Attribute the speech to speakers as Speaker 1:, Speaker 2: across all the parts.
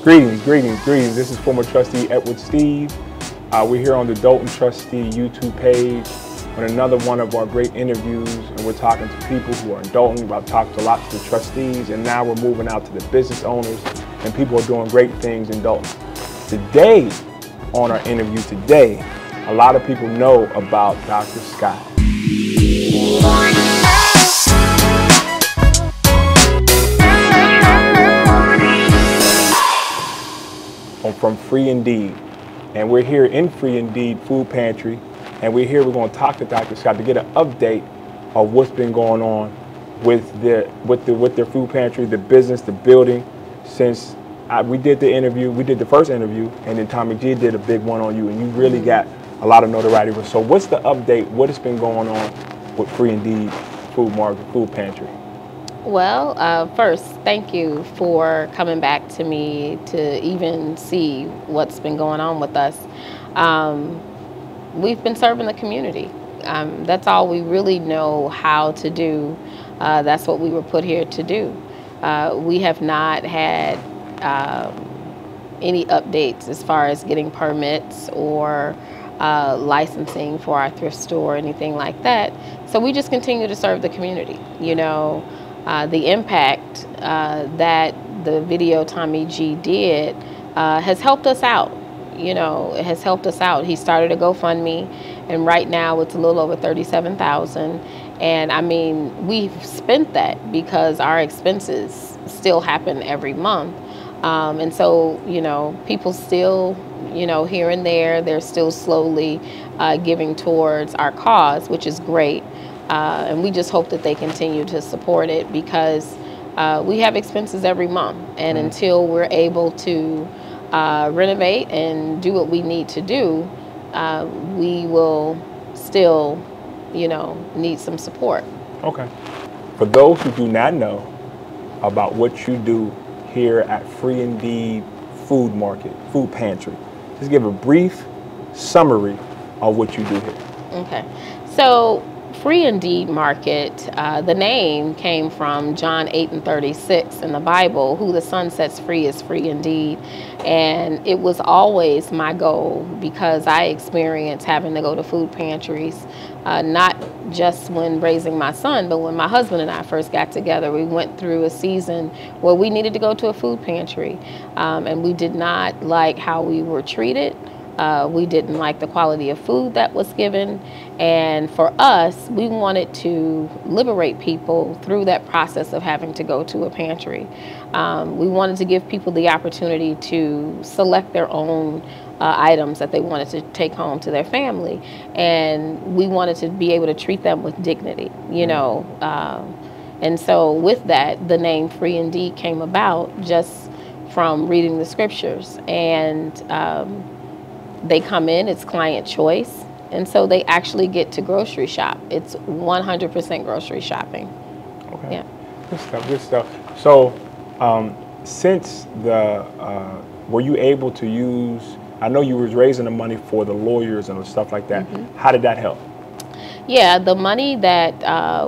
Speaker 1: Greetings. This is former trustee Edward Steve. We're here on the Dalton Trustee YouTube page with another one of our great interviews, and we're talking to people who are in Dalton. We've talked a lot to the trustees, and now we're moving out to the business owners and people who are doing great things in Dalton. Today, on our interview today, a lot of people know about Dr. Scott. From Free Indeed, and we're here in Free Indeed Food Pantry, and we're going to talk to Dr. Scott to get an update of what's been going on with their food pantry, the business, the building. Since we did the first interview, and then Tommy G did a big one on you, and you really got a lot of notoriety. So what's the update? What has been going on with Free Indeed Food Pantry?
Speaker 2: Well, first, thank you for coming back to me to even see what's been going on with us. We've been serving the community. That's all we really know how to do. That's what we were put here to do. We have not had any updates as far as getting permits or licensing for our thrift store or anything like that. So we just continue to serve the community, you know. The impact that the video Tommy G did has helped us out. You know, it has helped us out. He started a GoFundMe, and right now it's a little over $37,000. And I mean, we've spent that because our expenses still happen every month. And so, you know, people still, you know, here and there, they're still slowly giving towards our cause, which is great. And we just hope that they continue to support it because we have expenses every month. And until we're able to renovate and do what we need to do, we will still, you know, need some support. Okay.
Speaker 1: For those who do not know about what you do here at Free Indeed Food Pantry, just give a brief summary of what you do here.
Speaker 2: Okay. So Free Indeed Market, the name came from John 8:36 in the Bible, who the Son sets free is free indeed. And it was always my goal because I experienced having to go to food pantries, not just when raising my son, but when my husband and I first got together. We went through a season where we needed to go to a food pantry, and we did not like how we were treated. We didn't like the quality of food that was given. And for us, we wanted to liberate people through that process of having to go to a pantry. We wanted to give people the opportunity to select their own items that they wanted to take home to their family. And we wanted to be able to treat them with dignity, you know. And so with that, the name Free Indeed came about just from reading the scriptures. And they come in, it's client choice, and so they actually get to grocery shop. It's 100% grocery shopping.
Speaker 1: Okay.
Speaker 2: Yeah.
Speaker 1: Good stuff. So, since were you able to use, I know you was raising the money for the lawyers and stuff like that. How did that help?
Speaker 2: Yeah, the money that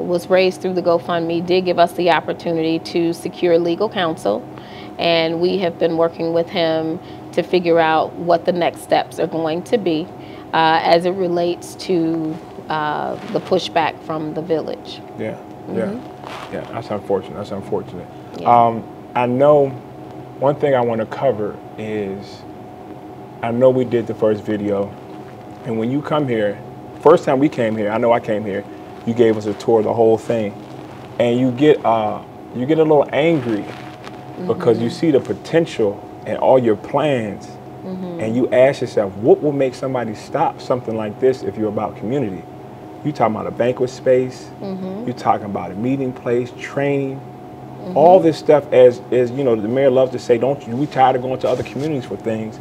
Speaker 2: was raised through the GoFundMe did give us the opportunity to secure legal counsel, and we have been working with him to figure out what the next steps are going to be as it relates to the pushback from the village.
Speaker 1: Yeah, that's unfortunate.
Speaker 2: Yeah.
Speaker 1: I know one thing I want to cover is, I know we did the first video, and when you come here, first time we came here, I know I came here, you gave us a tour of the whole thing, and you get a little angry because you see the potential and all your plans, and you ask yourself, what will make somebody stop something like this if you're about community? You're talking about a banquet space, you're talking about a meeting place, training, all this stuff, as you know, the mayor loves to say, we tired of going to other communities for things.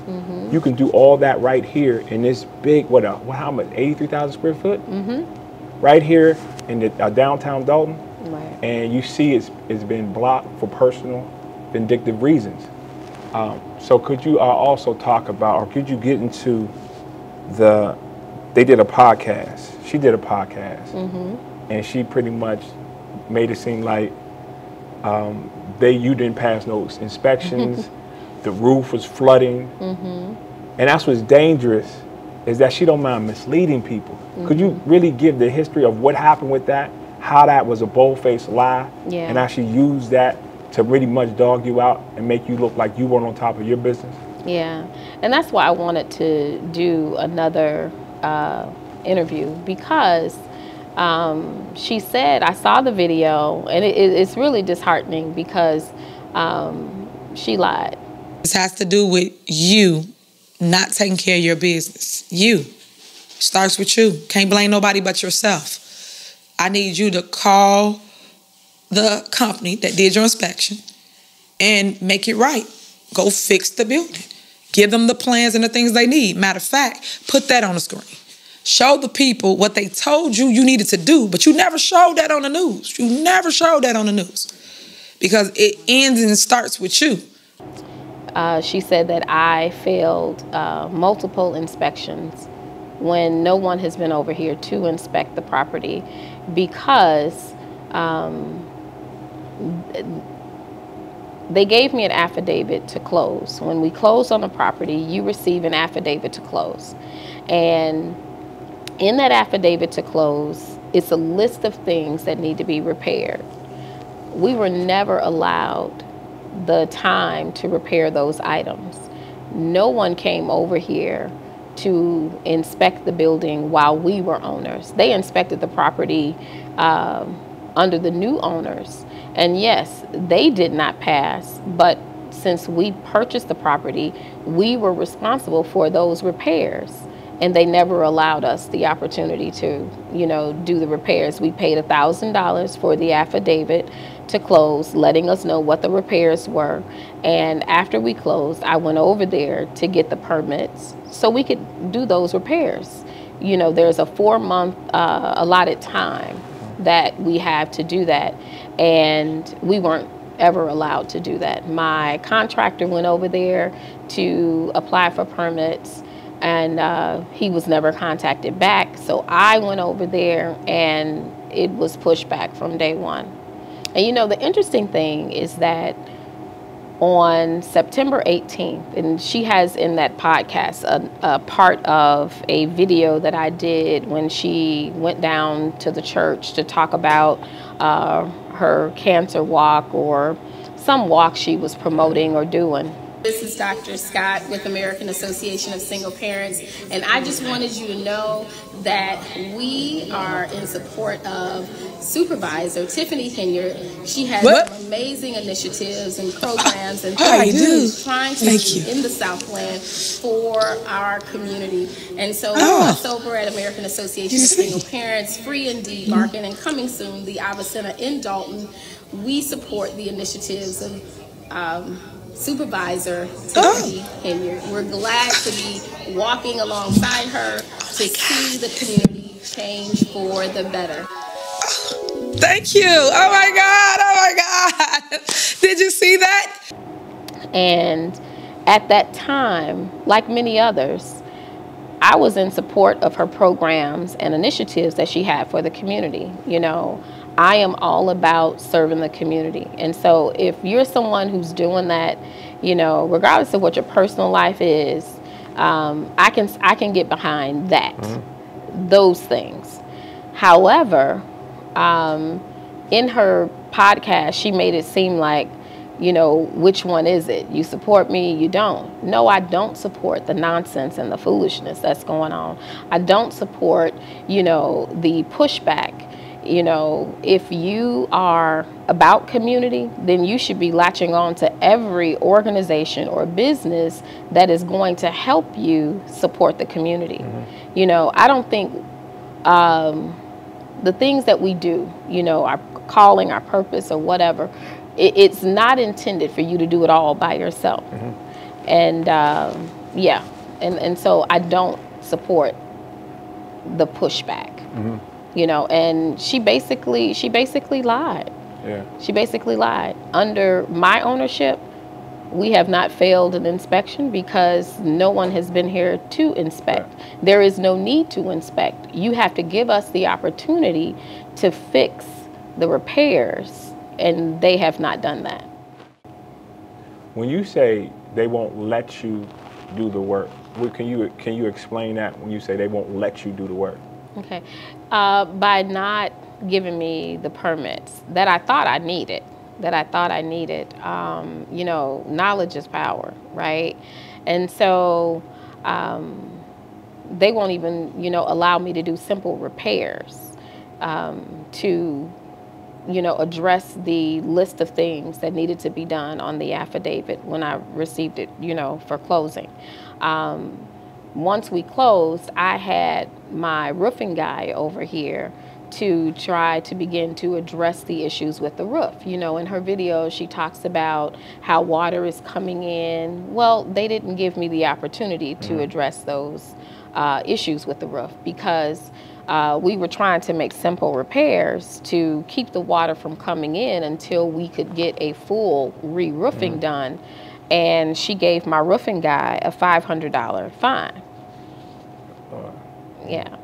Speaker 1: You can do all that right here in this big, how much, 83,000 square foot? Right here in the downtown Dalton.
Speaker 2: Right.
Speaker 1: And you see it's been blocked for personal, vindictive reasons. So could you also talk about, or could you get into they did a podcast. She did a podcast, and she pretty much made it seem like you didn't pass no inspections the roof was flooding. And that's what's dangerous, is that she don't mind misleading people. Could you really give the history of what happened with that, how that was a bold-faced lie, and actually use that to really much dog you out and make you look like you weren't on top of your business?
Speaker 2: Yeah, and that's why I wanted to do another interview, because she said, I saw the video, and it's really disheartening because she lied.
Speaker 3: This has to do with you not taking care of your business. You. Starts with you. Can't blame nobody but yourself. I need you to call the company that did your inspection and make it right. Go fix the building. Give them the plans and the things they need. Matter of fact, put that on the screen. Show the people what they told you needed to do, but you never showed that on the news. You never showed that on the news, because it ends and starts with you.
Speaker 2: She said that I failed multiple inspections when no one has been over here to inspect the property, because they gave me an affidavit to close. When we close on a property, you receive an affidavit to close. And in that affidavit to close, it's a list of things that need to be repaired. We were never allowed the time to repair those items. No one came over here to inspect the building while we were owners. They inspected the property under the new owners. And yes, they did not pass, but since we purchased the property, we were responsible for those repairs. And they never allowed us the opportunity to, you know, do the repairs. We paid $1,000 for the affidavit to close, letting us know what the repairs were. And after we closed, I went over there to get the permits so we could do those repairs. You know, there's a 4-month allotted time that we have to do that. And we weren't ever allowed to do that. My contractor went over there to apply for permits, and he was never contacted back. So I went over there, and it was pushed back from day one. And you know, the interesting thing is that on September 18th, and she has in that podcast a part of a video that I did when she went down to the church to talk about her cancer walk, or some walk she was promoting or doing.
Speaker 4: This is Dr. Scott with American Association of Single Parents, and I just wanted you to know that we are in support of Supervisor Tiffany Henyard. She has some amazing initiatives and programs and things trying to do in the Southland for our community. And so us over at American Association of Single Parents, free and deed market, and coming soon, the Ava Center in Dalton, we support the initiatives of Supervisor Tiffany Henyard. We're glad to be walking alongside her to see the community change for the better.
Speaker 3: Thank you. Oh my God. Oh my God. Did you see that?
Speaker 2: And at that time, like many others, I was in support of her programs and initiatives that she had for the community. You know, I am all about serving the community. And so if you're someone who's doing that, you know, regardless of what your personal life is, I can get behind that, those things. However, in her podcast, she made it seem like, you know, which one is it? You support me, you don't. No, I don't support the nonsense and the foolishness that's going on. I don't support, you know, the pushback. You know, if you are about community, then you should be latching on to every organization or business that is going to help you support the community. You know, I don't think the things that we do, you know, our calling, our purpose, or whatever, it's not intended for you to do it all by yourself. And yeah, and so I don't support the pushback. You know, and she basically lied.
Speaker 1: Yeah.
Speaker 2: She basically lied. Under my ownership, we have not failed an inspection because no one has been here to inspect. Right. There is no need to inspect. You have to give us the opportunity to fix the repairs, and they have not done that.
Speaker 1: When you say they won't let you do the work? Can you explain that when you say they won't let you do the work?
Speaker 2: Okay. By not giving me the permits that I thought I needed, you know, knowledge is power, right? And so they won't even, you know, allow me to do simple repairs to, you know, address the list of things that needed to be done on the affidavit when I received it, you know, for closing. Once we closed, I had my roofing guy over here to try to begin to address the issues with the roof. You know, in her video, she talks about how water is coming in. Well, they didn't give me the opportunity to address those issues with the roof because we were trying to make simple repairs to keep the water from coming in until we could get a full re-roofing done. And she gave my roofing guy a $500 fine. Yeah.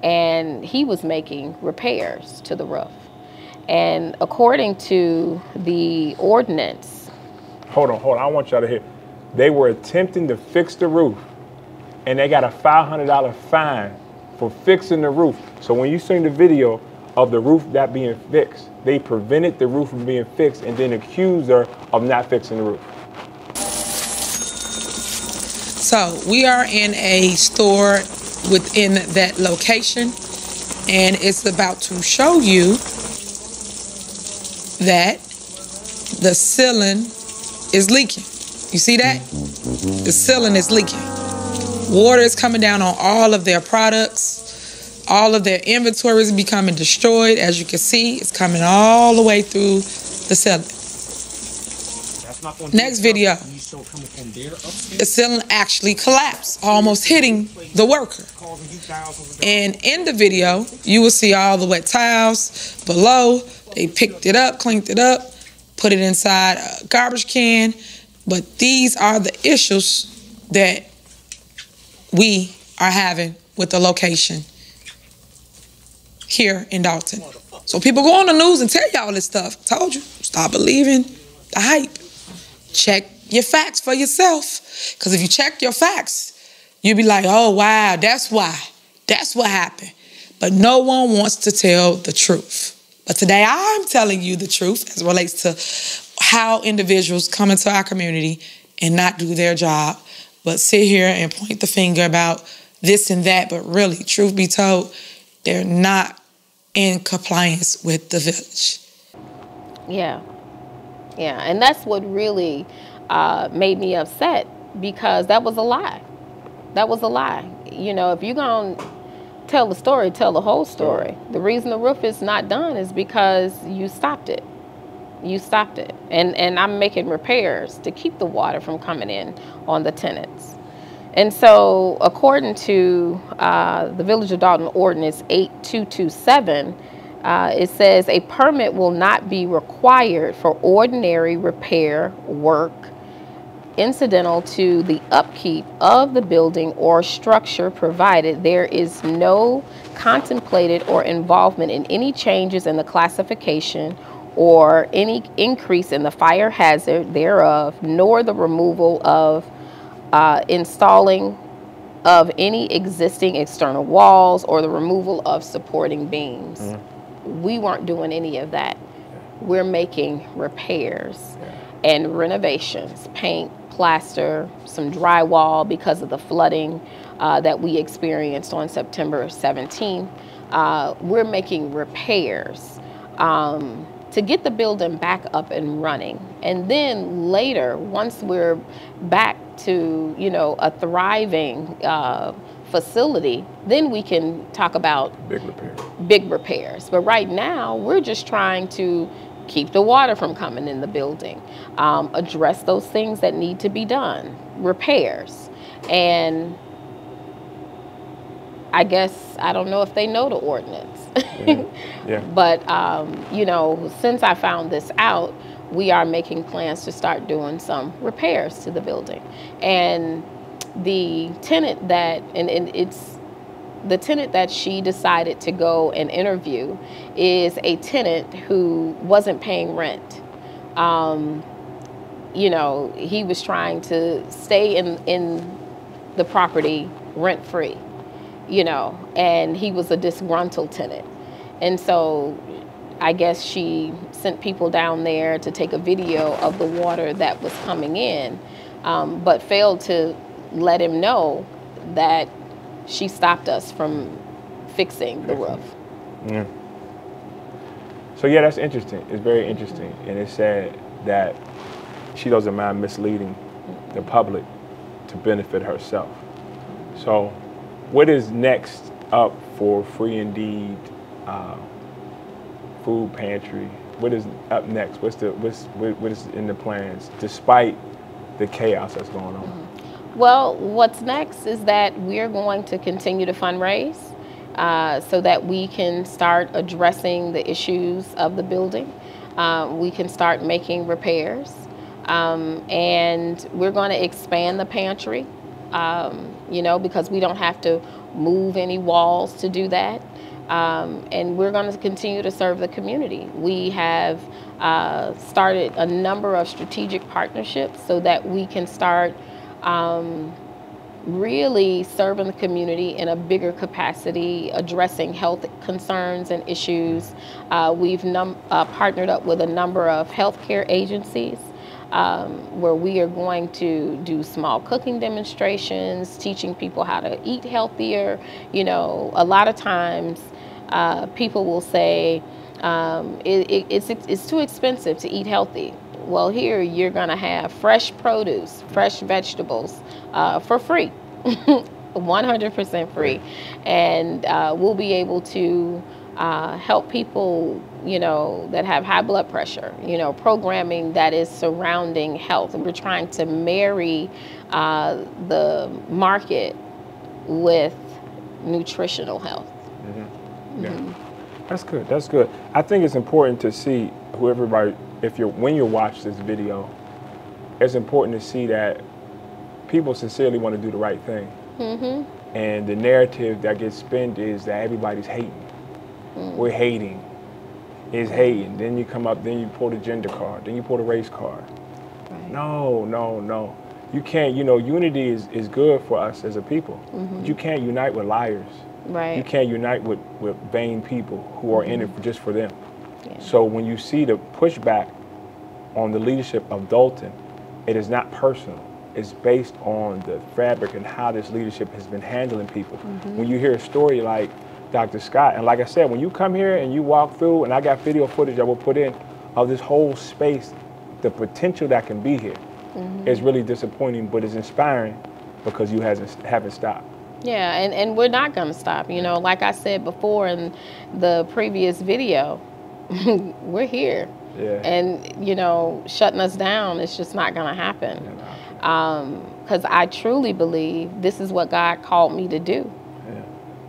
Speaker 2: And he was making repairs to the roof. And according to the ordinance.
Speaker 1: Hold on. I want y'all to hear. They were attempting to fix the roof, and they got a $500 fine for fixing the roof. So when you see the video of the roof that being fixed, they prevented the roof from being fixed and then accused her of not fixing the roof.
Speaker 3: So we are in a store within that location, and it's about to show you that the ceiling is leaking. You see that? The ceiling is leaking. Water is coming down on all of their products. All of their inventory is becoming destroyed. As you can see, it's coming all the way through the ceiling. Next video. The ceiling actually collapsed, almost hitting the worker. And in the video, you will see all the wet tiles below. They picked it up, cleaned it up, put it inside a garbage can. But these are the issues that we are having with the location here in Dalton. So people go on the news and tell y'all this stuff. I told you, stop believing the hype. Check your facts for yourself. Because if you check your facts, you'll be like, oh, wow, that's why. That's what happened. But no one wants to tell the truth. But today I'm telling you the truth as it relates to how individuals come into our community and not do their job, but sit here and point the finger about this and that. But really, truth be told, they're not in compliance with the village.
Speaker 2: Yeah. Yeah, and that's what really made me upset, because that was a lie. That was a lie. You know, if you're going to tell the story, tell the whole story. The reason the roof is not done is because you stopped it. You stopped it. And I'm making repairs to keep the water from coming in on the tenants. And so according to the Village of Dalton Ordinance 8227, it says a permit will not be required for ordinary repair work incidental to the upkeep of the building or structure, provided there is no contemplated or involvement in any changes in the classification or any increase in the fire hazard thereof, nor the removal of installing of any existing external walls or the removal of supporting beams. We weren't doing any of that. We're making repairs and renovations, paint, plaster, some drywall because of the flooding that we experienced on September 17th. We're making repairs to get the building back up and running. And then later, once we're back to, you know, a thriving facility, then we can talk about big repairs. But right now, we're just trying to keep the water from coming in the building, address those things that need to be done, repairs. And I guess, I don't know if they know the ordinance. But, you know, since I found this out, we are making plans to start doing some repairs to the building. And the tenant that, it's the tenant that she decided to go and interview is a tenant who wasn't paying rent. you know, he was trying to stay in the property rent free, you know, and he was a disgruntled tenant. And so I guess she sent people down there to take a video of the water that was coming in, but failed to let him know that she stopped us from fixing the roof.
Speaker 1: Yeah. So yeah, that's interesting. It's very interesting. And it's sad that she doesn't mind misleading the public to benefit herself. So what is next up for Free Indeed Food Pantry? What is up next? What is in the plans despite the chaos that's going on?
Speaker 2: Well, what's next is that we're going to continue to fundraise so that we can start addressing the issues of the building. We can start making repairs, and we're going to expand the pantry, you know, because we don't have to move any walls to do that. And we're going to continue to serve the community. We have started a number of strategic partnerships so that we can start really serving the community in a bigger capacity, addressing health concerns and issues. We've partnered up with a number of healthcare agencies where we are going to do small cooking demonstrations, teaching people how to eat healthier. You know, a lot of times people will say it's too expensive to eat healthy. Well, here you're going to have fresh produce, fresh vegetables for free, 100% free. And we'll be able to help people, you know, that have high blood pressure, you know, programming that is surrounding health. And we're trying to marry the market with nutritional health.
Speaker 1: Mm-hmm. Yeah. That's good. That's good. I think it's important to see when you watch this video, it's important to see that people sincerely want to do the right thing. Mm-hmm. And the narrative that gets spun is that everybody's hating. Mm. We're hating. It's hating. Then you come up, then you pull the gender card, then you pull the race card. Right. No. You can't, you know, unity is good for us as a people. Mm-hmm. But you can't unite with liars.
Speaker 2: Right.
Speaker 1: You can't unite with vain people who are in it just for them.
Speaker 2: Yeah.
Speaker 1: So when you see the pushback on the leadership of Dalton, it is not personal. It's based on the fabric and how this leadership has been handling people. Mm-hmm. When you hear a story like Dr. Scott, and like I said, when you come here and you walk through, and I got video footage I will put in of this whole space, the potential that can be here is really disappointing, but it's inspiring because you haven't stopped.
Speaker 2: Yeah, and we're not going to stop. You know, like I said before in the previous video, we're here. Yeah. And, you know, shutting us down, it's just not going to happen. Because I truly believe this is what God called me to do. Yeah.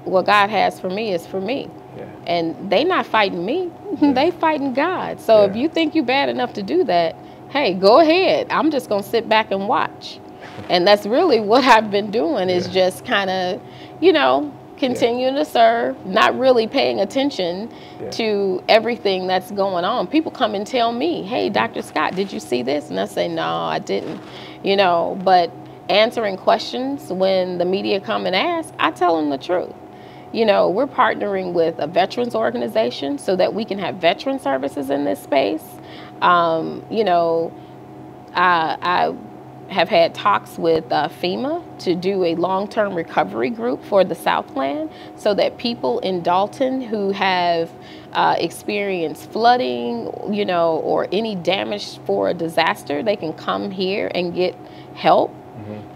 Speaker 2: What God has for me is for me. Yeah. And they not fighting me. Yeah. They fighting God. So if you think you're bad enough to do that, hey, go ahead. I'm just going to sit back and watch. And that's really what I've been doing is just kind of, you know, continuing to serve, not really paying attention to everything that's going on. People come and tell me, hey, Dr. Scott, did you see this? And I say, no, I didn't, you know, but answering questions when the media come and ask, I tell them the truth. You know, we're partnering with a veterans organization so that we can have veteran services in this space. You know, I have had talks with FEMA to do a long-term recovery group for the Southland so that people in Dalton who have experienced flooding, you know, or any damage for a disaster, they can come here and get help,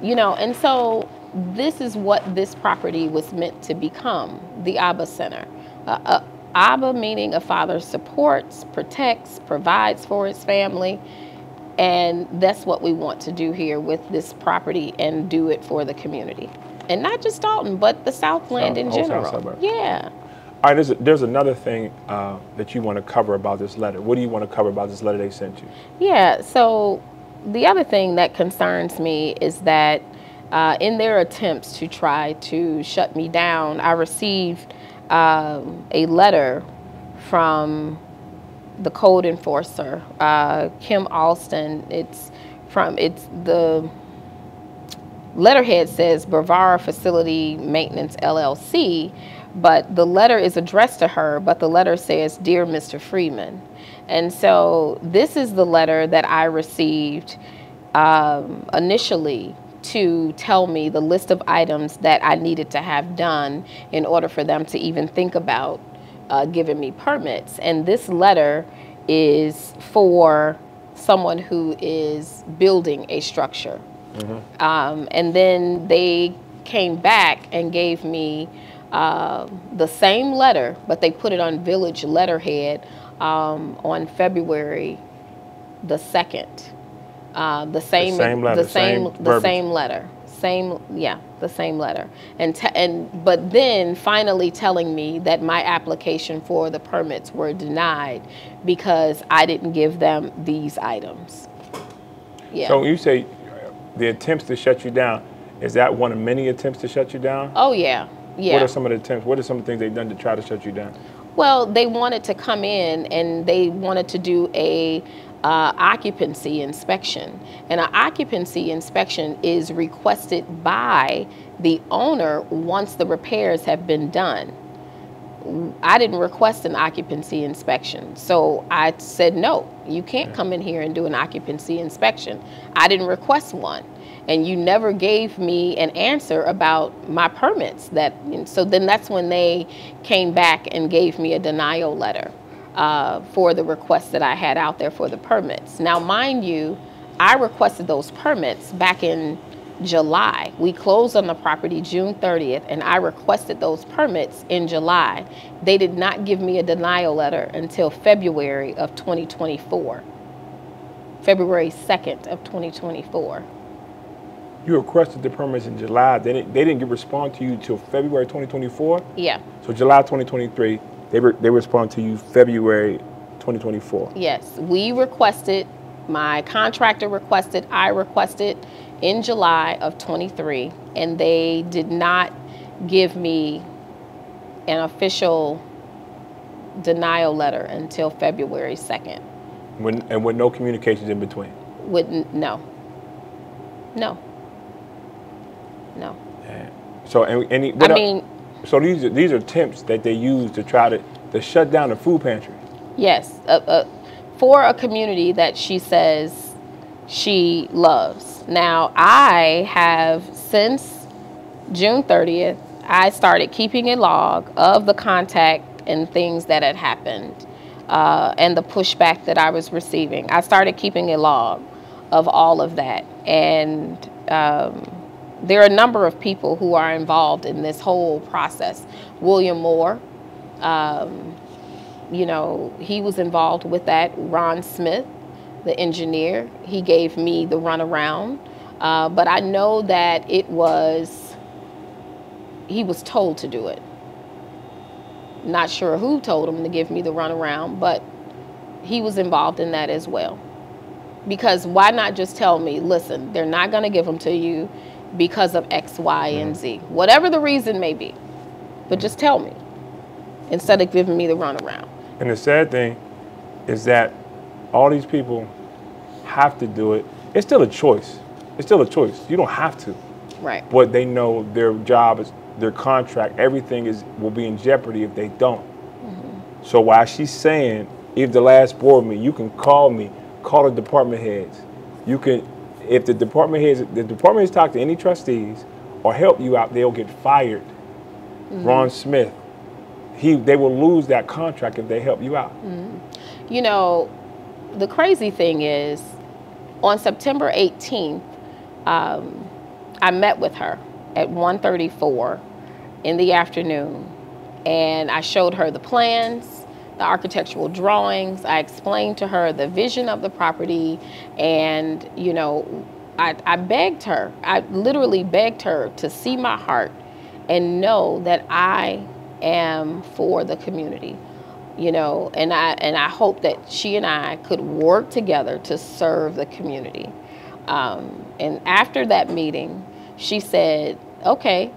Speaker 2: you know. And so this is what this property was meant to become, the Abba Center. Abba meaning a father supports, protects, provides for his family. And that's what we want to do here with this property and do it for the community. And not just Dalton, but the Southland in general. Yeah.
Speaker 1: All right, there's another thing that you want to cover about this letter. What do you want to cover about this letter they sent you?
Speaker 2: Yeah, so the other thing that concerns me is that in their attempts to try to shut me down, I received a letter from the code enforcer, Kim Alston. It's from, it's the letterhead says Brevard Facility Maintenance LLC, but the letter is addressed to her, but the letter says, Dear Mr. Freeman. And so this is the letter that I received initially to tell me the list of items that I needed to have done in order for them to even think about giving me permits. And this letter is for someone who is building a structure. And then they came back and gave me the same letter, but they put it on village letterhead on February the 2nd. The same letter. But then finally telling me that my application for the permits were denied because I didn't give them these items. Yeah.
Speaker 1: So you say the attempts to shut you down, is that one of many attempts to shut you down?
Speaker 2: Oh, yeah. Yeah.
Speaker 1: What are some of the attempts? What are some of the things they've done to try to shut you down?
Speaker 2: Well, they wanted to come in and they wanted to do a occupancy inspection. And an occupancy inspection is requested by the owner once the repairs have been done. I didn't request an occupancy inspection. So I said, no, you can't come in here and do an occupancy inspection. I didn't request one. And you never gave me an answer about my permits. So then that's when they came back and gave me a denial letter for the request that I had out there for the permits. Now, mind you, I requested those permits back in July. We closed on the property June 30th, and I requested those permits in July. They did not give me a denial letter until February of 2024. February 2nd of 2024.
Speaker 1: You requested the permits in July. They didn't respond to you until February 2024?
Speaker 2: Yeah.
Speaker 1: So July 2023, they respond to you February 2024?
Speaker 2: Yes. We requested, my contractor requested, I requested in July of 23, and they did not give me an official denial letter until February 2nd.
Speaker 1: And with no communications in between?
Speaker 2: No.
Speaker 1: Yeah. So so these are attempts that they use to try to shut down the food pantry.
Speaker 2: Yes, for a community that she says she loves. Now, I have since June 30th, I started keeping a log of the contact and things that had happened and the pushback that I was receiving. I started keeping a log of all of that. And there are a number of people who are involved in this whole process. William Moore, he was involved with that. Ron Smith, the engineer, he gave me the runaround. But I know that he was told to do it. Not sure who told him to give me the runaround, but he was involved in that as well. Because why not just tell me, listen, they're not going to give them to you because of X, Y, and Z. Whatever the reason may be. But just tell me instead of giving me the runaround.
Speaker 1: And the sad thing is that all these people have to do it. It's still a choice. It's still a choice. You don't have to.
Speaker 2: Right.
Speaker 1: But they know their job is, their contract, everything will be in jeopardy if they don't. Mm-hmm. So while she's saying, if the last board meeting, you can call me, call the department heads. You can, if the department heads talk to any trustees or help you out, they'll get fired. Mm-hmm. Ron Smith, they will lose that contract if they help you out.
Speaker 2: Mm-hmm. You know, the crazy thing is, on September 18th, I met with her at 1:34 in the afternoon, and I showed her the plans, the architectural drawings. I explained to her the vision of the property, and I begged her, I literally begged her to see my heart and know that I am for the community, and I hope that she and I could work together to serve the community. And after that meeting, she said, okay,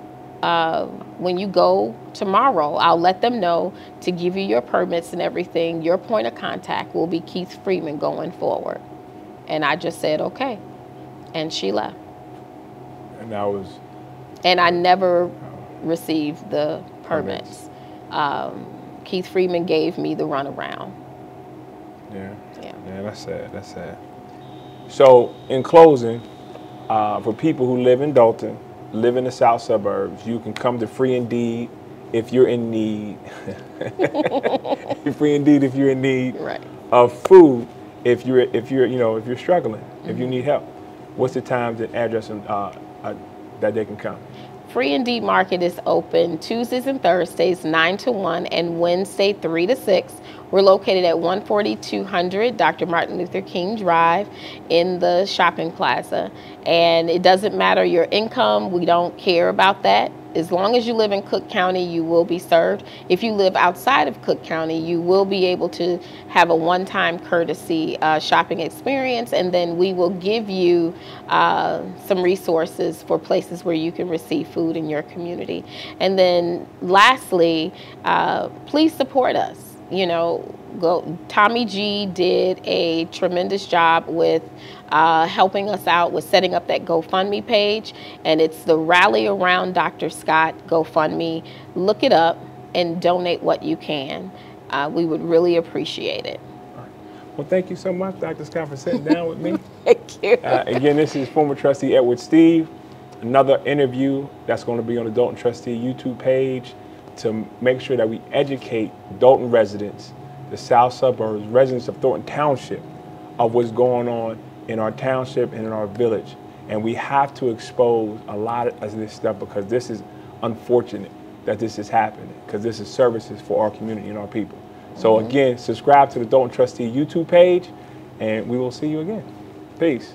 Speaker 2: when you go tomorrow, I'll let them know to give you your permits and everything. Your point of contact will be Keith Freeman going forward. And I just said, okay. And she left.
Speaker 1: And that was...
Speaker 2: And I never received the permits. Keith Freeman gave me the runaround.
Speaker 1: Yeah.
Speaker 2: Yeah.
Speaker 1: Yeah, that's sad. That's sad. So, in closing, for people who live in Dalton, live in the south suburbs, you can come to Free Indeed if you're in need. Free Indeed if you're in need
Speaker 2: Right.
Speaker 1: of food. If you're struggling, if you need help. What's the times and address that they can come?
Speaker 2: Free Indeed Market is open Tuesdays and Thursdays 9 to 1 and Wednesday 3 to 6. We're located at 14200 Dr. Martin Luther King Drive in the shopping plaza. And it doesn't matter your income. We don't care about that. As long as you live in Cook County, you will be served. If you live outside of Cook County, you will be able to have a one-time courtesy shopping experience, and then we will give you some resources for places where you can receive food in your community. And then lastly, please support us. You know, Tommy G did a tremendous job with helping us out with setting up that GoFundMe page, and it's the Rally Around Dr. Scott GoFundMe. Look it up and donate what you can. We would really appreciate it.
Speaker 1: Well, thank you so much, Dr. Scott, for sitting down with me.
Speaker 2: Thank you.
Speaker 1: Again, this is former trustee Edward Steve. Another interview that's going to be on the Dalton Trustee YouTube page to make sure that we educate Dalton residents, the south suburbs, residents of Thornton Township, of what's going on in our township and in our village. And we have to expose a lot of this stuff because this is unfortunate that this is happening, because this is services for our community and our people. So again, subscribe to the Dalton Trustee YouTube page, and we will see you again. Peace.